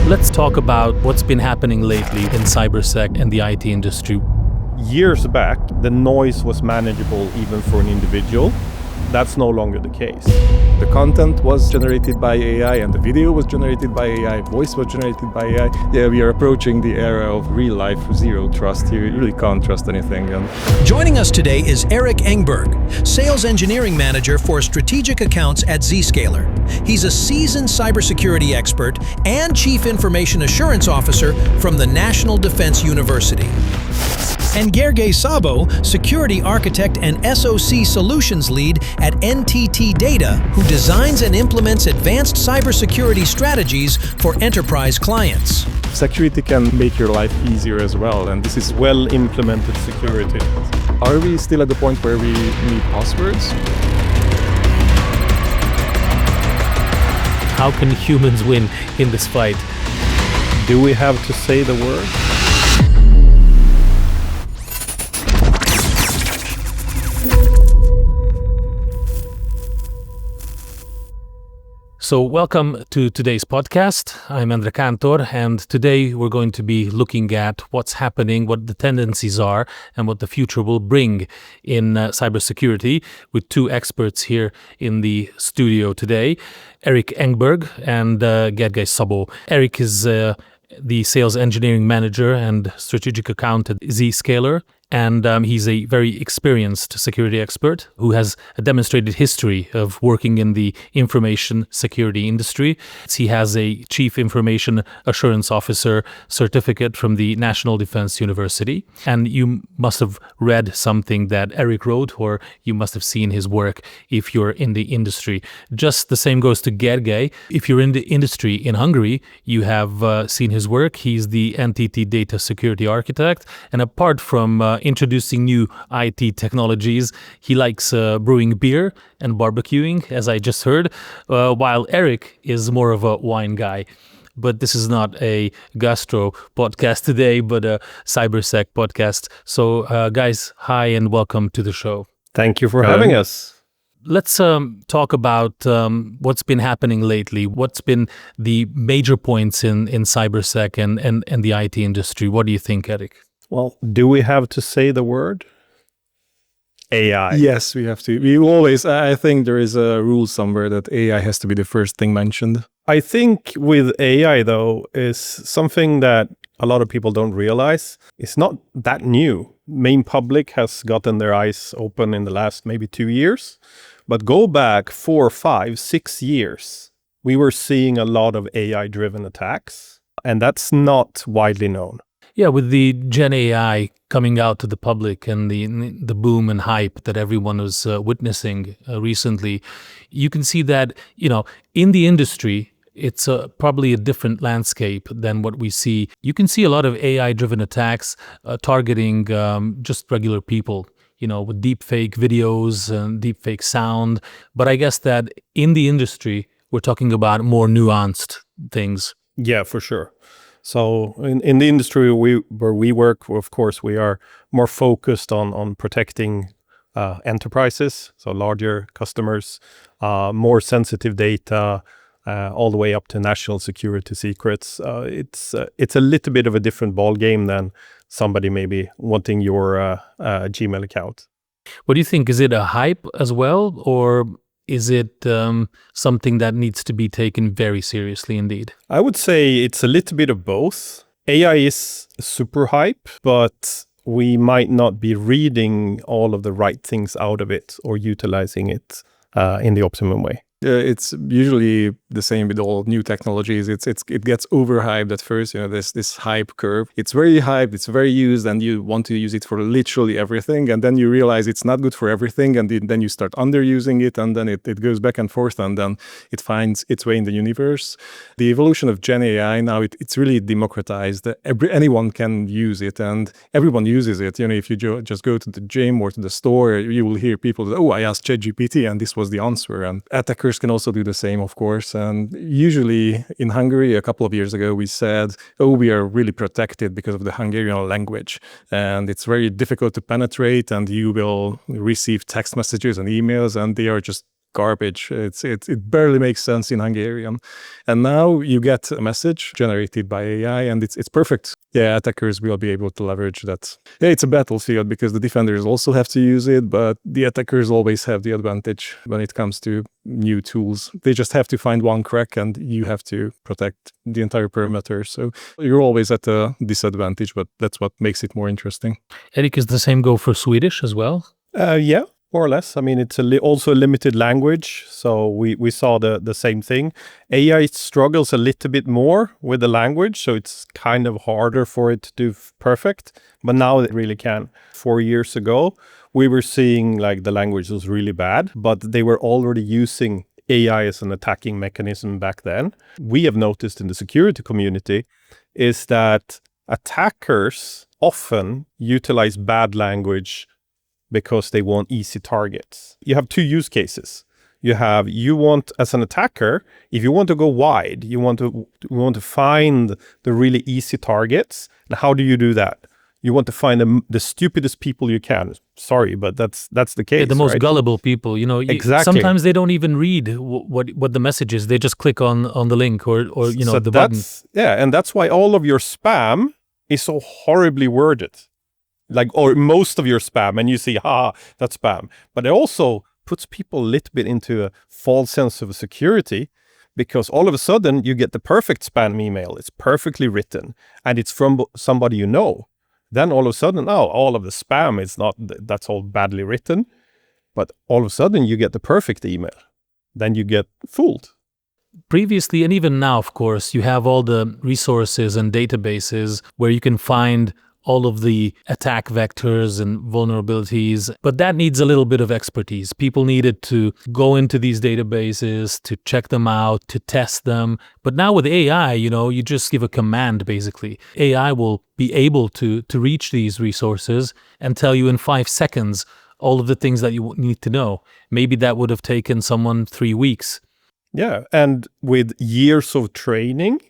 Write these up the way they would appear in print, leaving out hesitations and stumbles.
Let's talk about what's been happening lately in cybersec and the IT industry. Years back, the noise was manageable even for an individual. That's no longer the case. The content was generated by AI and the video was generated by AI, voice was generated by AI. Yeah, we are approaching the era of real life zero trust here. You really can't trust anything. Joining us today is Erik Engberg, Sales Engineering Manager for Strategic Accounts at Zscaler. He's a seasoned cybersecurity expert and Chief Information Assurance Officer from the National Defense University. And Gergely Szabó, Security Architect and SOC Solutions Lead at NTT Data, who designs and implements advanced cybersecurity strategies for enterprise clients. Security can make your life easier as well, and this is Well implemented security. Are we still at the point where we need passwords? How can humans win in this fight? Do we have to say the word? So welcome to today's podcast. I'm Endre Kantor, and today we're going to be looking at what's happening, what the tendencies are, and what the future will bring in cybersecurity with two experts here in the studio today, Erik Engberg and Gergely Szabó. Erik is the Sales Engineering Manager and Strategic Account at Zscaler. And he's a very experienced security expert who has a demonstrated history of working in the information security industry. He has a Chief Information Assurance Officer certificate from the National Defense University. And you must have read something that Erik wrote, or you must have seen his work if you're in the industry. Just the same goes to Gergely. If you're in the industry in Hungary, you have seen his work. He's the NTT Data Security Architect. And apart from introducing new IT technologies, he likes brewing beer and barbecuing, as I just heard, while Erik is more of a wine guy. But this is not a gastro podcast today, but a cybersec podcast. So guys, hi and welcome to the show. Thank you for having us. Let's talk about what's been happening lately. What's been the major points in cybersec and the IT industry? What do you think, Erik? Well, do we have to say the word? AI. Yes, we have to. We always, I think there is a rule somewhere that AI has to be the first thing mentioned. I think with AI, though, is something that a lot of people don't realize. It's not that new. Main public has gotten their eyes open in the last maybe 2 years. But go back 4, 5, 6 years, we were seeing a lot of AI-driven attacks. And that's not widely known. Yeah, with the Gen AI coming out to the public and the boom and hype that everyone was witnessing recently, you can see that, in the industry, it's probably a different landscape than what we see. You can see a lot of AI-driven attacks targeting just regular people, with deepfake videos and deepfake sound. But I guess that in the industry, we're talking about more nuanced things. Yeah, for sure. So in the industry where we work, of course, we are more focused on protecting enterprises, so larger customers, more sensitive data, all the way up to national security secrets. It's a little bit of a different ball game than somebody maybe wanting your Gmail account. What do you think? Is it a hype as well, or is it something that needs to be taken very seriously indeed? I would say it's a little bit of both. AI is super hype, but we might not be reading all of the right things out of it or utilizing it in the optimum way. It's usually the same with all new technologies. It gets overhyped at first. There's this hype curve. It's very hyped. It's very used, and you want to use it for literally everything. And then you realize it's not good for everything, and then you start underusing it, and then it goes back and forth, and then it finds its way in the universe. The evolution of Gen AI now it's really democratized. Anyone can use it, and everyone uses it. If you just go to the gym or to the store, you will hear people say, "Oh, I asked ChatGPT, and this was the answer." And attackers can also do the same, of course. And usually in Hungary, a couple of years ago, we said, we are really protected because of the Hungarian language. And it's very difficult to penetrate, and you will receive text messages and emails, and they are just garbage. It barely makes sense in Hungarian. And now you get a message generated by AI, and it's perfect. Yeah, attackers will be able to leverage that. Yeah, it's a battlefield because the defenders also have to use it, but the attackers always have the advantage when it comes to new tools. They just have to find one crack, and you have to protect the entire perimeter. So you're always at a disadvantage, but that's what makes it more interesting. Erik, is the same go for Swedish as well? Yeah, more or less. I mean, it's also a limited language, so we saw the same thing. AI struggles a little bit more with the language, so it's kind of harder for it to do perfect, but now it really can. 4 years ago, we were seeing like the language was really bad, but they were already using AI as an attacking mechanism back then. We have noticed in the security community is that attackers often utilize bad language because they want easy targets. You have 2 use cases. You want, as an attacker, if you want to go wide, you want to find the really easy targets. And how do you do that? You want to find the stupidest people you can. Sorry, but that's the case. Yeah, the most right? gullible people. Exactly. Sometimes they don't even read what the message is. They just click on the link or so the button. Yeah, and that's why all of your spam is so horribly worded. Or most of your spam, and you see, that's spam. But it also puts people a little bit into a false sense of security, because all of a sudden you get the perfect spam email. It's perfectly written, and it's from somebody you know. Then all of a sudden, all of the spam is not, that's all badly written. But all of a sudden you get the perfect email. Then you get fooled. Previously, and even now, of course, you have all the resources and databases where you can find all of the attack vectors and vulnerabilities, but that needs a little bit of expertise. People needed to go into these databases, to check them out, to test them. But now with AI, you just give a command, basically. AI will be able to reach these resources and tell you in 5 seconds all of the things that you need to know. Maybe that would have taken someone 3 weeks. Yeah, and with years of training,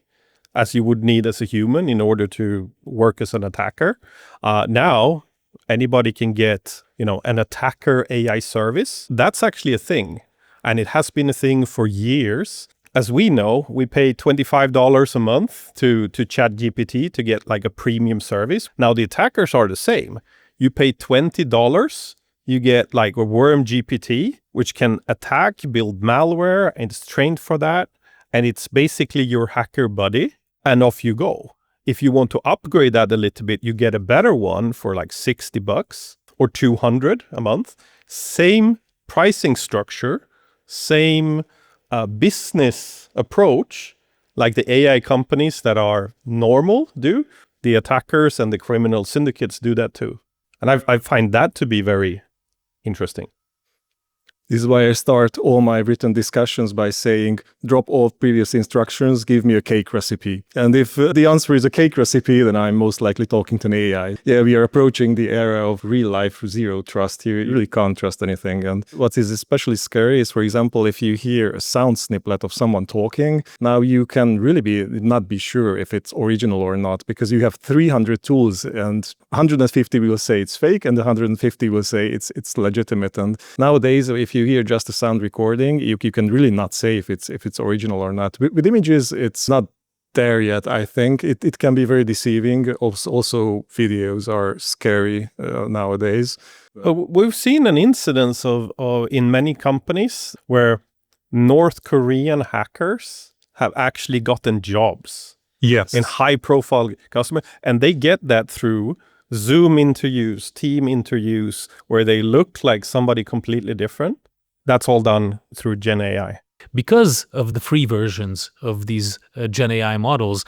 as you would need as a human in order to work as an attacker. Now, anybody can get, an attacker AI service. That's actually a thing. And it has been a thing for years. As we know, we pay $25 a month to ChatGPT to get like a premium service. Now, the attackers are the same. You pay $20, you get like a worm GPT, which can attack, build malware, and it's trained for that. And it's basically your hacker buddy. And off you go. If you want to upgrade that a little bit, you get a better one for like $60 or $200 a month. Same pricing structure, same business approach, like the AI companies that are normal do. The attackers and the criminal syndicates do that too. And I find that to be very interesting. This is why I start all my written discussions by saying, drop all previous instructions, give me a cake recipe. And if the answer is a cake recipe, then I'm most likely talking to an AI. Yeah, we are approaching the era of real life zero trust here. You really can't trust anything. And what is especially scary is, for example, if you hear a sound snippet of someone talking, now you can really not be sure if it's original or not, because you have 300 tools and 150 will say it's fake and 150 will say it's legitimate. And nowadays, if you hear just a sound recording, you can really not say if it's original or not. With images, it's not there yet. I think it can be very deceiving. Also videos are scary nowadays. We've seen an incidence of in many companies where North Korean hackers have actually gotten jobs. Yes. In high-profile customers, and they get that through Zoom interviews, team interviews, where they look like somebody completely different. That's all done through Gen AI. Because of the free versions of these Gen AI models,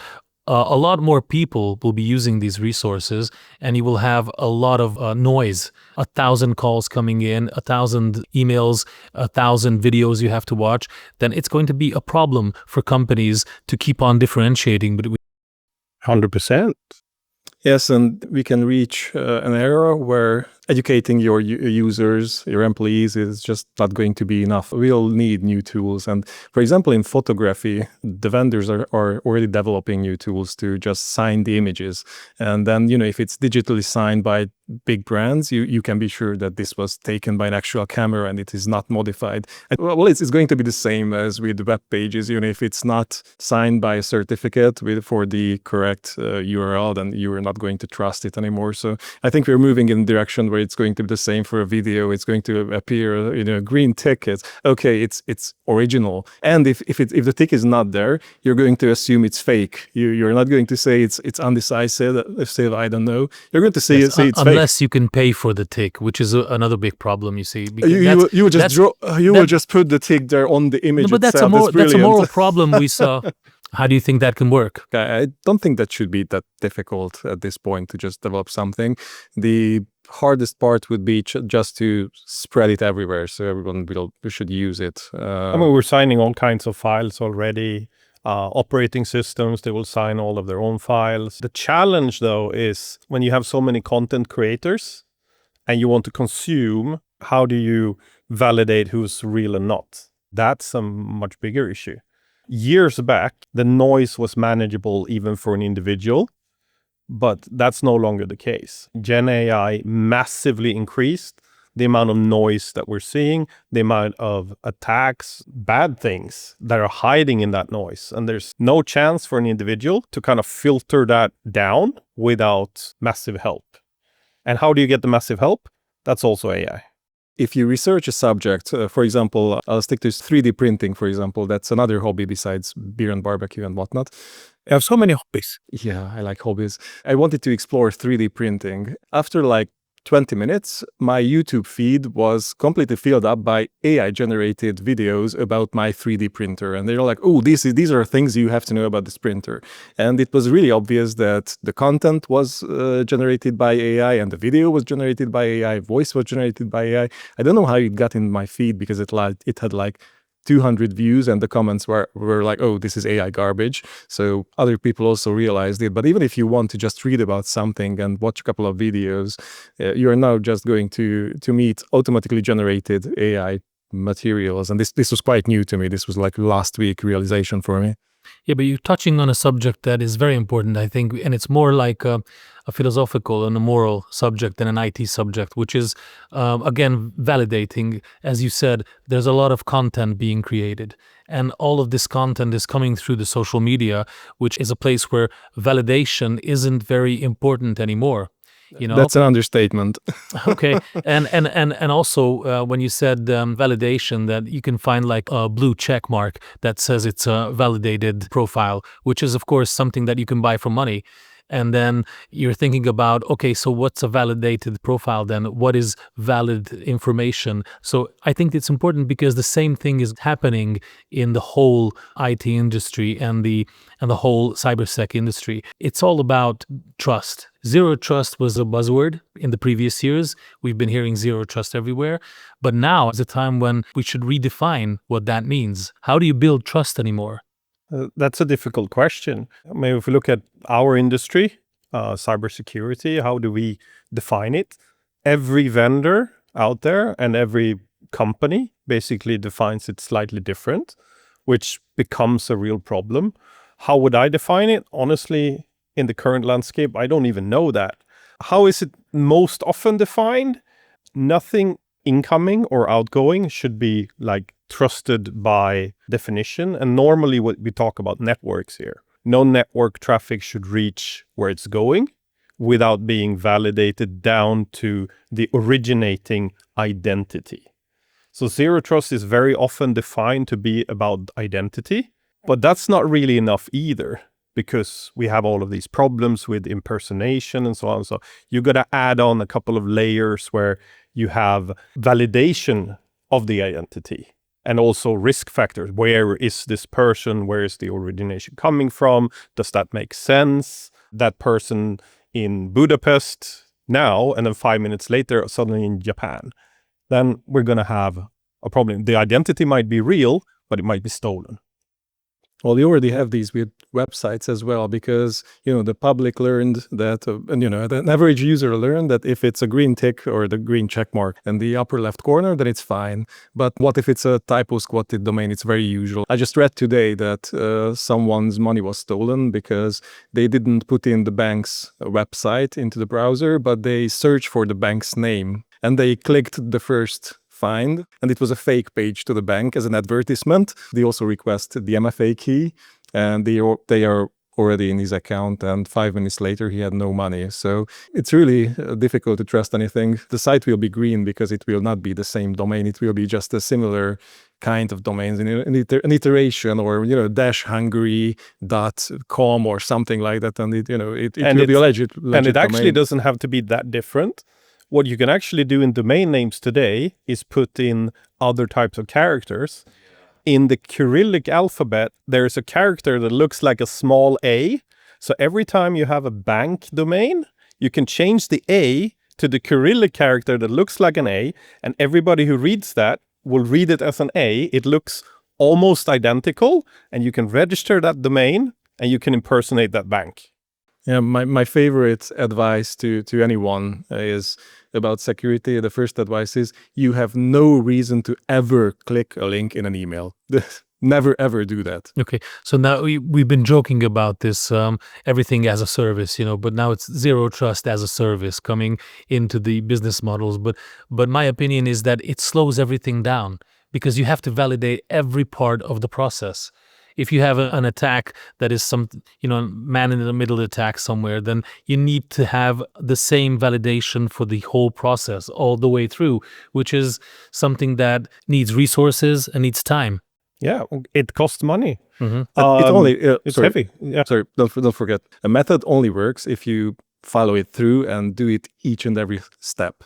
a lot more people will be using these resources, and you will have a lot of noise. 1,000 calls coming in, 1,000 emails, 1,000 videos you have to watch. Then it's going to be a problem for companies to keep on differentiating between. 100%. Yes, and we can reach an era where educating your users, your employees is just not going to be enough. We'll need new tools. And for example, in photography, the vendors are already developing new tools to just sign the images. And then, if it's digitally signed by big brands, you can be sure that this was taken by an actual camera and it is not modified. And, well, it's going to be the same as with web pages. If it's not signed by a certificate for the correct URL, then you are not going to trust it anymore. So I think we're moving in a direction where it's going to be the same for a video. It's going to appear, a green tick. Okay, it's original. And if the tick is not there, you're going to assume it's fake. You're not going to say it's undecisive. I don't know. You're going to say it's fake. Unless you can pay for the tick, which is another big problem. You see, you would just put the tick there on the image. No, but that's a moral problem we saw. How do you think that can work? I don't think that should be that difficult at this point to just develop something. The hardest part would be just to spread it everywhere so everyone should use it. We're signing all kinds of files already. Operating systems, they will sign all of their own files. The challenge, though, is when you have so many content creators and you want to consume, how do you validate who's real and not? That's a much bigger issue. Years back, the noise was manageable even for an individual, but that's no longer the case. Gen AI massively increased the amount of noise that we're seeing, the amount of attacks, bad things that are hiding in that noise. And there's no chance for an individual to kind of filter that down without massive help. And how do you get the massive help? That's also AI. If you research a subject, for example, I'll stick to 3D printing, for example. That's another hobby besides beer and barbecue and whatnot. I have so many hobbies. Yeah, I like hobbies. I wanted to explore 3D printing. After like 20 minutes, my YouTube feed was completely filled up by AI-generated videos about my 3D printer. And they're like, oh, these are things you have to know about this printer. And it was really obvious that the content was generated by AI and the video was generated by AI, voice was generated by AI. I don't know how it got in my feed because it had like 200 views and the comments were like, oh, this is AI garbage. So other people also realized it. But even if you want to just read about something and watch a couple of videos, you're now just going to meet automatically generated AI materials. And this was quite new to me. This was like last week realization for me. Yeah, but you're touching on a subject that is very important, I think, and it's more like a philosophical and a moral subject than an IT subject, which is, again, validating. As you said, there's a lot of content being created, and all of this content is coming through the social media, which is a place where validation isn't very important anymore. That's an understatement. Okay, and also when you said validation, that you can find like a blue check mark that says it's a validated profile, which is of course something that you can buy for money. And then you're thinking about, okay, so what's a validated profile then? What is valid information? So I think it's important because the same thing is happening in the whole IT industry and the whole cybersec industry. It's all about trust. Zero trust was a buzzword in the previous years. We've been hearing zero trust everywhere. But now is a time when we should redefine what that means. How do you build trust anymore? That's a difficult question. Maybe if we look at our industry, cybersecurity, how do we define it? Every vendor out there and every company basically defines it slightly different, which becomes a real problem. How would I define it? Honestly, in the current landscape, I don't even know that. How is it most often defined? Nothing incoming or outgoing should be like trusted by definition. And normally what we talk about networks here. No network traffic should reach where it's going without being validated down to the originating identity. So zero trust is very often defined to be about identity, but that's not really enough either, because we have all of these problems with impersonation and so on. So you got to add on a couple of layers where you have validation of the identity and also risk factors. Where is this person? Where is the origination coming from? Does that make sense? That person in Budapest now, and then 5 minutes later, suddenly in Japan. Then we're going to have a problem. The identity might be real, but it might be stolen. Well, you already have these with websites as well, because the public learned that, and an average user learned that if it's a green tick or the green check mark in the upper left corner, then it's fine. But what if it's a typo squatted domain? It's very usual. I just read today that someone's money was stolen because they didn't put in the bank's website into the browser, but they searched for the bank's name and they clicked the first find, and it was a fake page to the bank as an advertisement. They also requested the MFA key, and they are already in his account, and 5 minutes later he had no money. So it's really difficult to trust anything. The site will be green because it will not be the same domain. It will be just a similar kind of domains in an iteration, or -hungary.com or something like that, and it will be a legit and it actually domain. doesn't have to be that different. What you can actually do in domain names today is put in other types of characters. In the Cyrillic alphabet, there's a character that looks like a small a. So every time you have a bank domain, you can change the a to the Cyrillic character that looks like an a, and everybody who reads that will read it as an a. It looks almost identical, and you can register that domain, and you can impersonate that bank. Yeah, my favorite advice to anyone is about security. The first advice is you have no reason to ever click a link in an email. Never, ever do that. Okay, so now we've been joking about this, everything as a service, but now it's zero trust as a service coming into the business models. But my opinion is that it slows everything down because you have to validate every part of the process. If you have an attack that is some, man-in-the-middle attack somewhere, then you need to have the same validation for the whole process all the way through, which is something that needs resources and needs time. Yeah, it costs money. Mm-hmm. It's heavy. Yeah. Sorry, don't forget. A method only works if you follow it through and do it each and every step.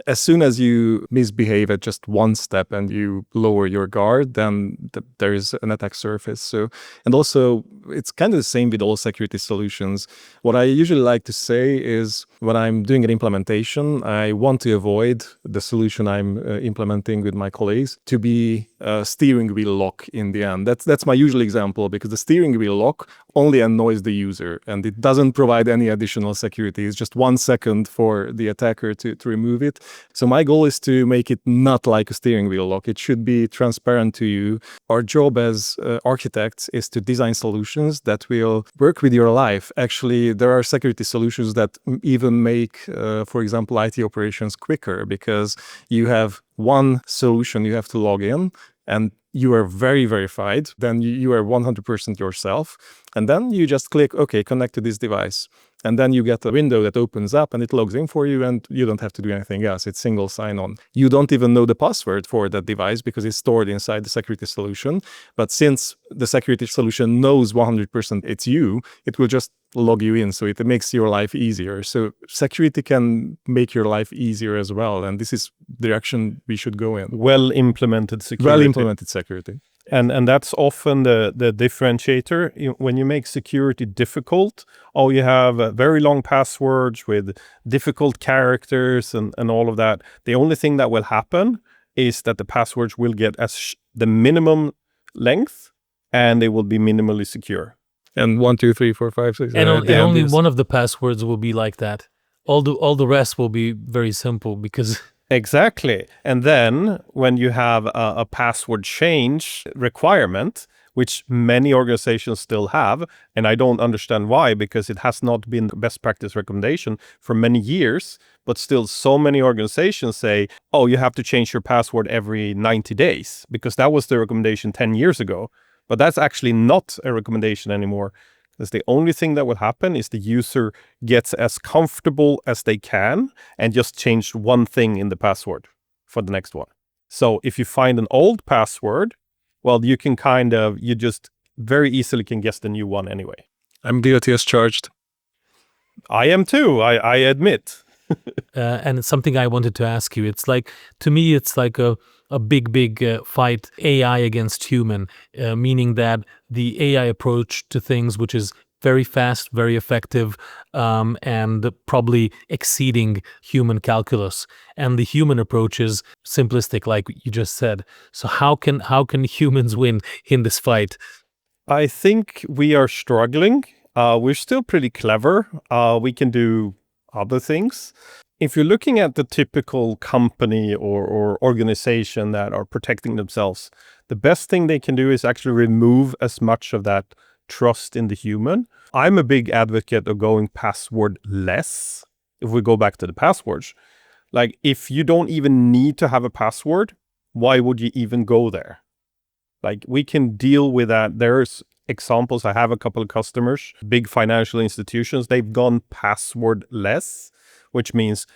As soon as you misbehave at just one step and you lower your guard, then there is an attack surface. So, and also it's kind of the same with all security solutions. What I usually like to say is when I'm doing an implementation, I want to avoid the solution I'm implementing with my colleagues to be a steering wheel lock in the end. That's my usual example, because the steering wheel lock only annoys the user and it doesn't provide any additional security. It's just 1 second for the attacker to remove it. So my goal is to make it not like a steering wheel lock. It should be transparent to you. Our job as architects is to design solutions that will work with your life. Actually, there are security solutions that even make, for example, IT operations quicker, because you have one solution you have to log in and you are very verified, then you are 100% yourself. And then you just click, okay, connect to this device. And then you get a window that opens up and it logs in for you, and you don't have to do anything else. It's single sign-on. You don't even know the password for that device because it's stored inside the security solution. But since the security solution knows 100% it's you, it will just log you in. So it makes your life easier. So security can make your life easier as well. And this is the direction we should go in. Well-implemented security. Well-implemented security. And that's often the differentiator. When you make security difficult, you have very long passwords with difficult characters and all of that. The only thing that will happen is that the passwords will get the minimum length, and they will be minimally secure. And 1, 2, 3, 4, 5, 6. And only one of the passwords will be like that. All the rest will be very simple because... Exactly. And then when you have a password change requirement, which many organizations still have, and I don't understand why, because it has not been the best practice recommendation for many years, but still so many organizations say, you have to change your password every 90 days, because that was the recommendation 10 years ago. But that's actually not a recommendation anymore. Because the only thing that will happen is the user gets as comfortable as they can and just change one thing in the password for the next one. So if you find an old password, well, you can you just very easily can guess the new one anyway. I'm guilty as charged. I am too, I admit. And it's something I wanted to ask you. It's like, to me, it's like a big fight, AI against human, meaning that the AI approach to things, which is very fast, very effective, and probably exceeding human calculus. And the human approach is simplistic, like you just said. So how can humans win in this fight? I think we are struggling. We're still pretty clever. We can do other things. If you're looking at the typical company or organization that are protecting themselves, the best thing they can do is actually remove as much of that trust in the human. I'm a big advocate of going password-less. If we go back to the passwords, like if you don't even need to have a password, why would you even go there? Like we can deal with that. There's examples. I have a couple of customers, big financial institutions. They've gone password-less, which means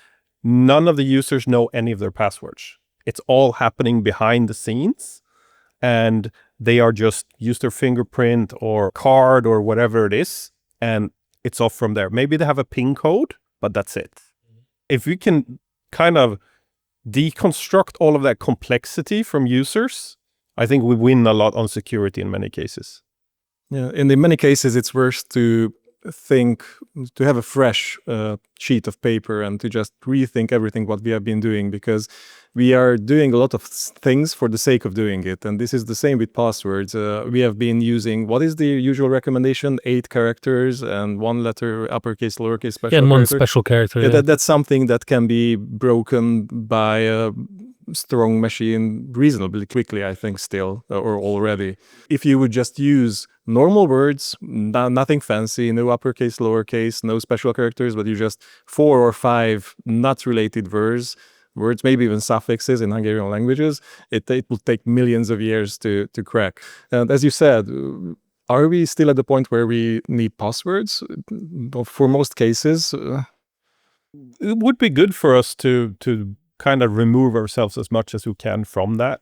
none of the users know any of their passwords. It's all happening behind the scenes, and they are just use their fingerprint or card or whatever it is, and it's off from there. Maybe they have a PIN code, but that's it. If we can kind of deconstruct all of that complexity from users, I think we win a lot on security in many cases. Yeah, and in many cases, it's worse to have a fresh sheet of paper and to just rethink everything what we have been doing, because we are doing a lot of things for the sake of doing it. And this is the same with passwords. We have been using, what is the usual recommendation? 8 characters and 1 letter, uppercase, lowercase, special and one character. special character. Yeah, that's something that can be broken by a strong machine reasonably quickly, I think, still, or already. If you would just use normal words, nothing fancy, no uppercase, lowercase, no special characters, but you just 4 or 5 not related words, maybe even suffixes in Hungarian languages, it will take millions of years to crack. And as you said, are we still at the point where we need passwords? For most cases, it would be good for us to kind of remove ourselves as much as we can from that.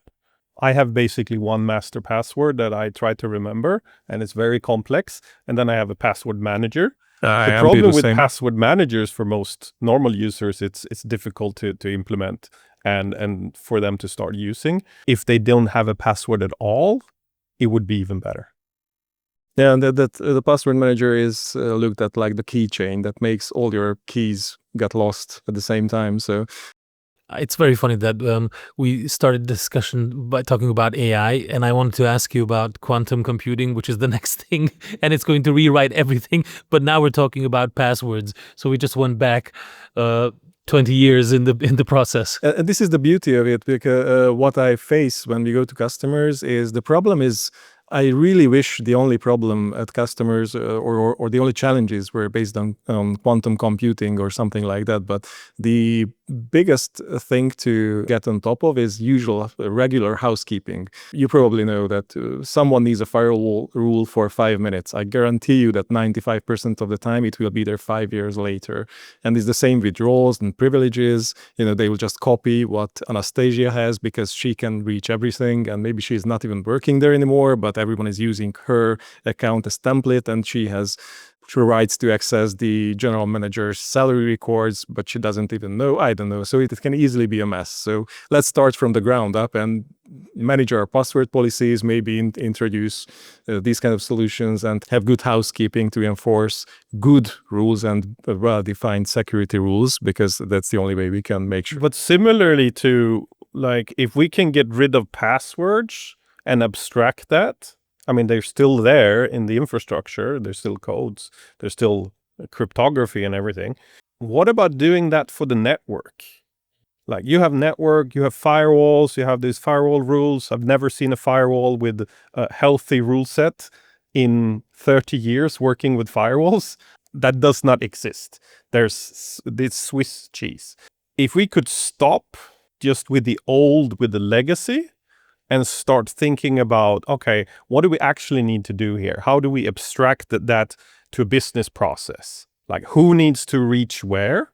I have basically one master password that I try to remember, and it's very complex. And then I have a password manager. The problem with password managers for most normal users, it's difficult to implement and for them to start using. If they don't have a password at all, it would be even better. Yeah, and the password manager is looked at like the keychain that makes all your keys get lost at the same time. So it's very funny that we started discussion by talking about AI, and I wanted to ask you about quantum computing, which is the next thing, and it's going to rewrite everything. But now we're talking about passwords, so we just went back 20 years in the process. And this is the beauty of it, because what I face when we go to customers is the problem is, I really wish the only problem at customers or the only challenges were based on quantum computing or something like that. But the biggest thing to get on top of is usual regular housekeeping. You probably know that someone needs a firewall rule for 5 minutes. I guarantee you that 95% of the time it will be there 5 years later. And it's the same with roles and privileges. They will just copy what Anastasia has because she can reach everything, and maybe she's not even working there anymore, but everyone is using her account as template, and she has rights to access the general manager's salary records, but she doesn't even know. I don't know. So it can easily be a mess. So let's start from the ground up and manage our password policies, maybe introduce these kind of solutions, and have good housekeeping to enforce good rules and well-defined security rules, because that's the only way we can make sure. But similarly to, like, if we can get rid of passwords and abstract that, I mean, they're still there in the infrastructure. There's still codes. There's still cryptography and everything. What about doing that for the network? Like, you have network, you have firewalls, you have these firewall rules. I've never seen a firewall with a healthy rule set in 30 years working with firewalls. That does not exist. There's this Swiss cheese. If we could stop just with the old, with the legacy, and start thinking about, okay, what do we actually need to do here? How do we abstract that to a business process? Like, who needs to reach where,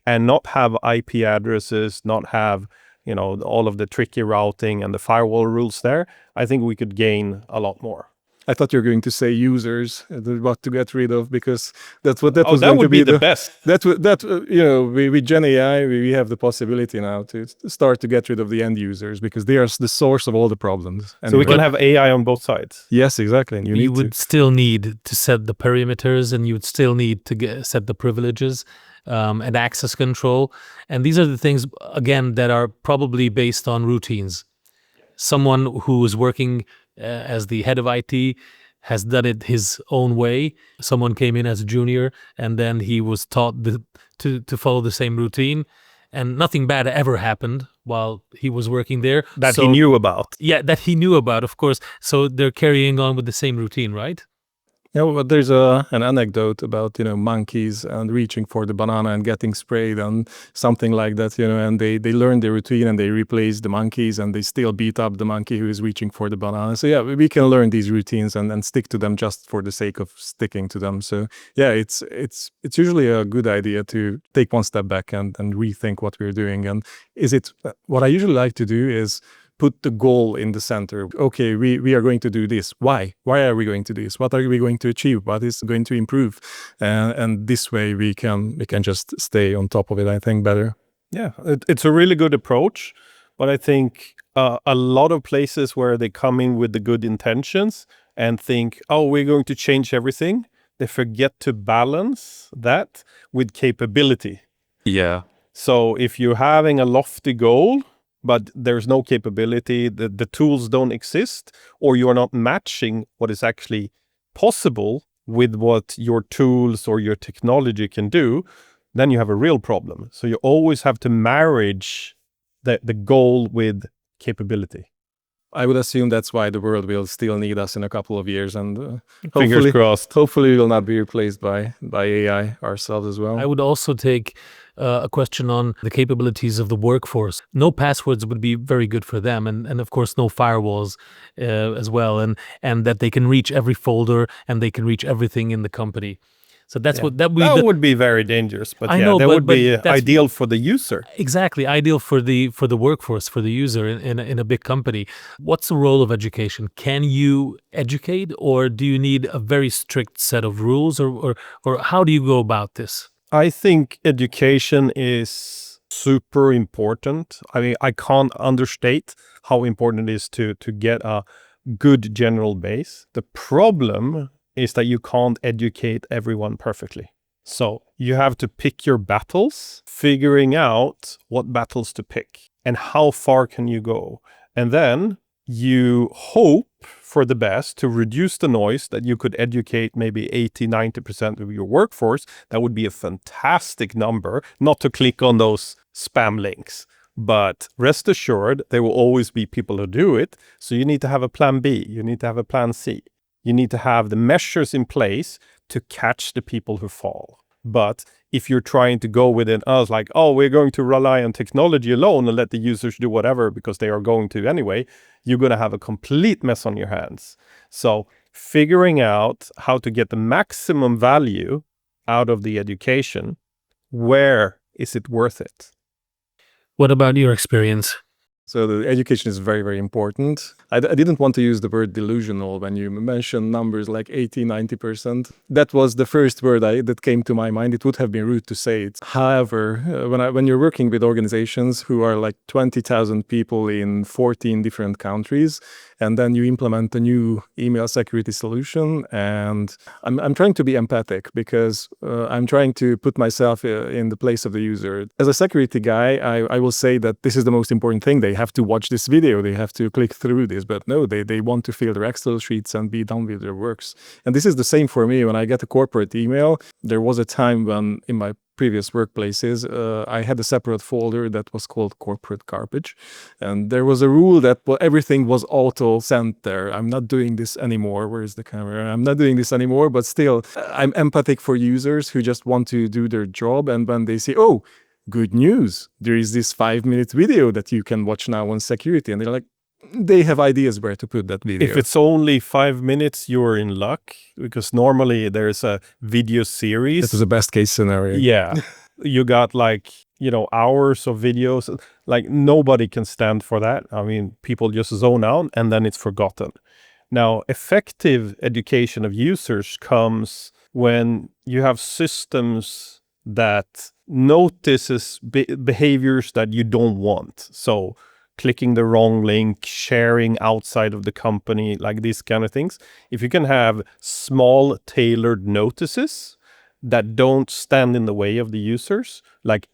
and not have IP addresses, not have, all of the tricky routing and the firewall rules there. I think we could gain a lot more. I thought you were going to say users, what to get rid of, because that's what that was that going would to be the best. With Gen AI, we have the possibility now to start to get rid of the end users, because they are the source of all the problems. So we can have AI on both sides. Yes, exactly. And you would still need to set the perimeters, and you would still need to set the privileges and access control. And these are the things, again, that are probably based on routines. Someone who is working as the head of IT has done it his own way. Someone came in as a junior and then he was taught to follow the same routine, and nothing bad ever happened while he was working there. That he knew about. Yeah, that he knew about, of course. So they're carrying on with the same routine, right? Yeah, well, there's an anecdote about, monkeys and reaching for the banana and getting sprayed and something like that, and they learn the routine and they replace the monkeys and they still beat up the monkey who is reaching for the banana. So yeah, we can learn these routines and stick to them just for the sake of sticking to them. So yeah, it's usually a good idea to take one step back and rethink what we're doing. And what I usually like to do is put the goal in the center. Okay, we are going to do this. Why? Why are we going to do this? What are we going to achieve? What is going to improve? And this way we can just stay on top of it, I think, better. Yeah, it's a really good approach. But I think a lot of places where they come in with the good intentions and think, oh, we're going to change everything, they forget to balance that with capability. Yeah. So if you're having a lofty goal, but there's no capability, the tools don't exist, or you're not matching what is actually possible with what your tools or your technology can do, then you have a real problem. So you always have to marriage the goal with capability. I would assume that's why the world will still need us in a couple of years, and Fingers crossed. Hopefully, we will not be replaced by AI ourselves as well. I would also take a question on the capabilities of the workforce. No passwords would be very good for them, and of course no firewalls as well, and that they can reach every folder and they can reach everything in the company. So that's what that would be very dangerous, but I know, that would be but ideal for the user. Exactly, ideal for the workforce, for the user in a big company. What's the role of education? Can you educate, or do you need a very strict set of rules, or how do you go about this? I think education is super important. I mean, I can't understate how important it is to get a good general base. The problem is that you can't educate everyone perfectly. So you have to pick your battles, figuring out what battles to pick and how far can you go. And then you hope for the best to reduce the noise, that you could educate maybe 80-90% of your workforce. That would be a fantastic number, not to click on those spam links. But rest assured, there will always be people who do it. So you need to have a plan B. You need to have a plan C. You need to have the measures in place to catch the people who fall. But if you're trying to go with it as like, oh, we're going to rely on technology alone and let the users do whatever because they are going to anyway, you're going to have a complete mess on your hands. So figuring out how to get the maximum value out of the education, where is it worth it? What about your experience? So the education is very, very important. I didn't want to use the word delusional when you mentioned numbers like 80-90%. That was the first word that came to my mind. It would have been rude to say it. However, when you're working with organizations who are like 20,000 people in 14 different countries, and then you implement a new email security solution, and I'm trying to be empathic because I'm trying to put myself in the place of the user. As a security guy, I will say that this is the most important thing. They have to watch this video, they have to click through this, but no, they want to fill their Excel sheets and be done with their works. And this is the same for me. When I get a corporate email, there was a time when in my previous workplaces, I had a separate folder that was called corporate garbage. And there was a rule that everything was auto sent there. I'm not doing this anymore. Where's the camera? I'm not doing this anymore, but still I'm empathic for users who just want to do their job. And when they say, oh, good news, there is this 5-minute video that you can watch now on security. And they're like, they have ideas where to put that video. If it's only 5 minutes, you're in luck, because normally there's a video series. That was a best case scenario. Yeah. You got hours of videos. Like nobody can stand for that. I mean, people just zone out and then it's forgotten. Now, effective education of users comes when you have systems that notices behaviors that you don't want. So clicking the wrong link, sharing outside of the company, like these kind of things. If you can have small tailored notices that don't stand in the way of the users, like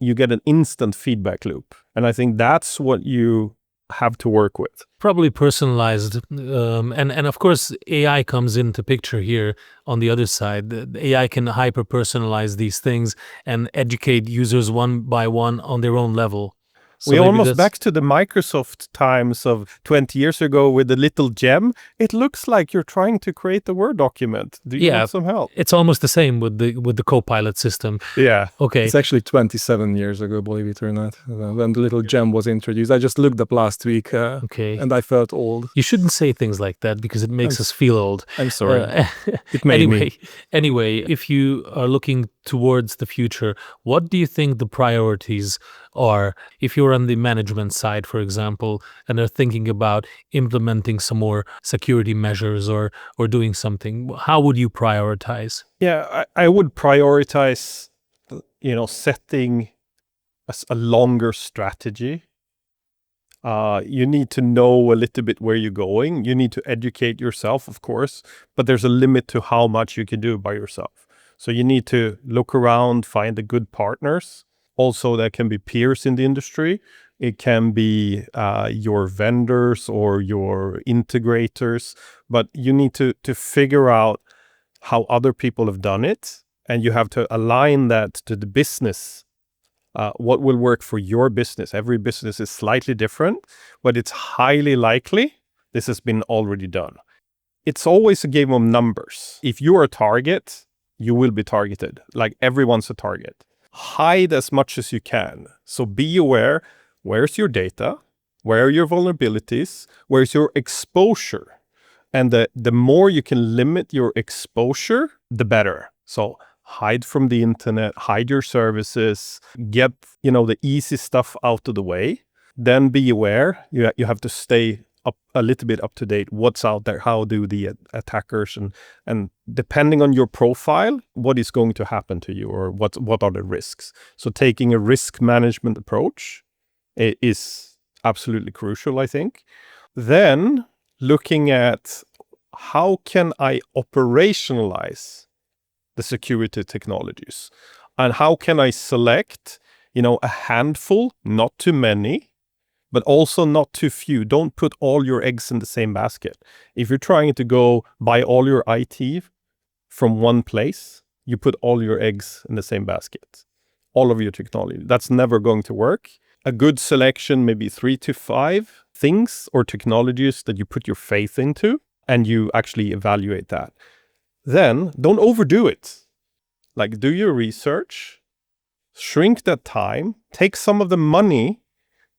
you get an instant feedback loop. And I think that's what you have to work with. Probably personalized, and of course AI comes into picture here on the other side. The AI can hyper personalize these things and educate users one by one on their own level. So We maybe almost that's- back to the Microsoft times of 20 years ago with the little gem. It looks like you're trying to create a Word document. Do you Yeah. want some help? It's almost the same with the Copilot system. Yeah. Okay, It's actually 27 years ago, believe it or not, when the little gem was introduced. I just looked up last week okay. and I felt old. You shouldn't say things like that because it makes us feel old. I'm sorry. It made anyway, if you are looking towards the future, what do you think the priorities are? If you're on the management side, for example, and are thinking about implementing some more security measures or doing something, how would you prioritize? Yeah, I would prioritize, setting a longer strategy. You need to know a little bit where you're going. You need to educate yourself, of course, but there's a limit to how much you can do by yourself. So you need to look around, find the good partners. Also, that can be peers in the industry. It can be your vendors or your integrators, but you need to figure out how other people have done it, and you have to align that to the business. What will work for your business? Every business is slightly different, but it's highly likely this has been already done. It's always a game of numbers. If you are a target, you will be targeted. Like everyone's a target. Hide as much as you can. So be aware, where's your data? Where are your vulnerabilities? Where's your exposure? And the more you can limit your exposure, the better. So hide from the internet, hide your services, get, the easy stuff out of the way. Then be aware, you have to stay up a little bit up to date. What's out there? How do the attackers and depending on your profile, what is going to happen to you or what are the risks? So taking a risk management approach is absolutely crucial, I think. Then looking at how can I operationalize the security technologies and how can I select, a handful, not too many, but also not too few. Don't put all your eggs in the same basket. If you're trying to go buy all your IT from one place, you put all your eggs in the same basket, all of your technology. That's never going to work. A good selection, maybe 3 to 5 things or technologies that you put your faith into, and you actually evaluate that. Then don't overdo it. Like do your research, shrink that time, take some of the money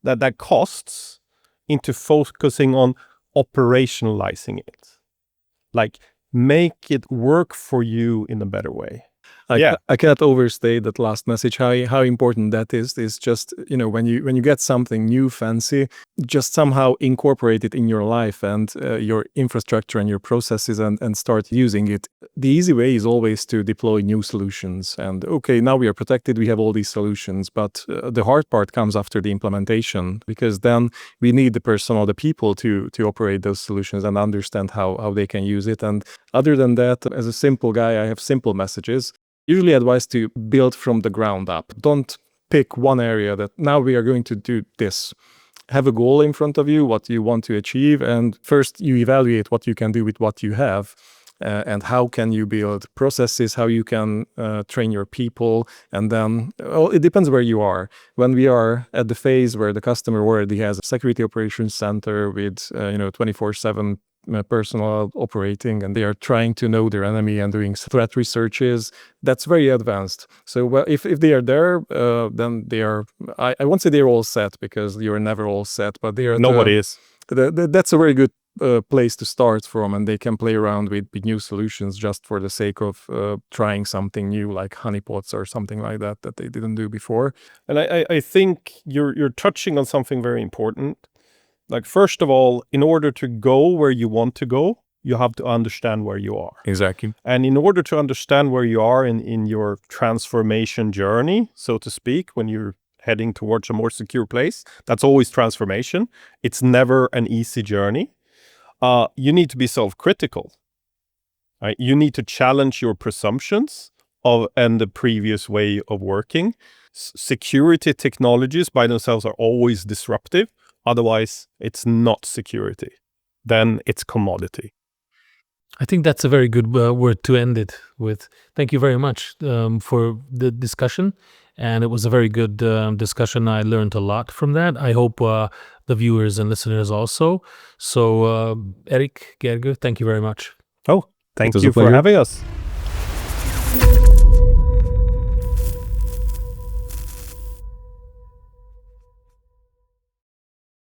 that costs into focusing on operationalizing it. Like make it work for you in a better way. I cannot overstate that last message, how important that is. Is just, when you get something new, fancy, just somehow incorporate it in your life and your infrastructure and your processes and start using it. The easy way is always to deploy new solutions. And okay, now we are protected, we have all these solutions, but the hard part comes after the implementation, because then we need the personnel, the people to operate those solutions and understand how they can use it. And other than that, as a simple guy, I have simple messages. Usually advise to build from the ground up. Don't pick one area that now we are going to do this. Have a goal in front of you, what you want to achieve, and first you evaluate what you can do with what you have, and how can you build processes, how you can train your people, and then it depends where you are. When we are at the phase where the customer already has a security operations center with 24/7 personnel operating, and they are trying to know their enemy and doing threat researches, that's very advanced. So if they are there, then they are, I won't say they're all set, because you're never all set, but they are. Nobody is. That's a very good place to start from, and they can play around with new solutions just for the sake of trying something new, like honeypots or something like that they didn't do before. And I think you're touching on something very important. Like, first of all, in order to go where you want to go, you have to understand where you are. Exactly. And in order to understand where you are in your transformation journey, so to speak, when you're heading towards a more secure place, that's always transformation. It's never an easy journey. You need to be self-critical. Right? You need to challenge your presumptions and the previous way of working. Security technologies by themselves are always disruptive. Otherwise, it's not security. Then it's commodity. I think that's a very good word to end it with. Thank you very much for the discussion. And it was a very good discussion. I learned a lot from that. I hope the viewers and listeners also. So, Erik, Gergely, thank you very much. Oh, thank was a you for pleasure. having us.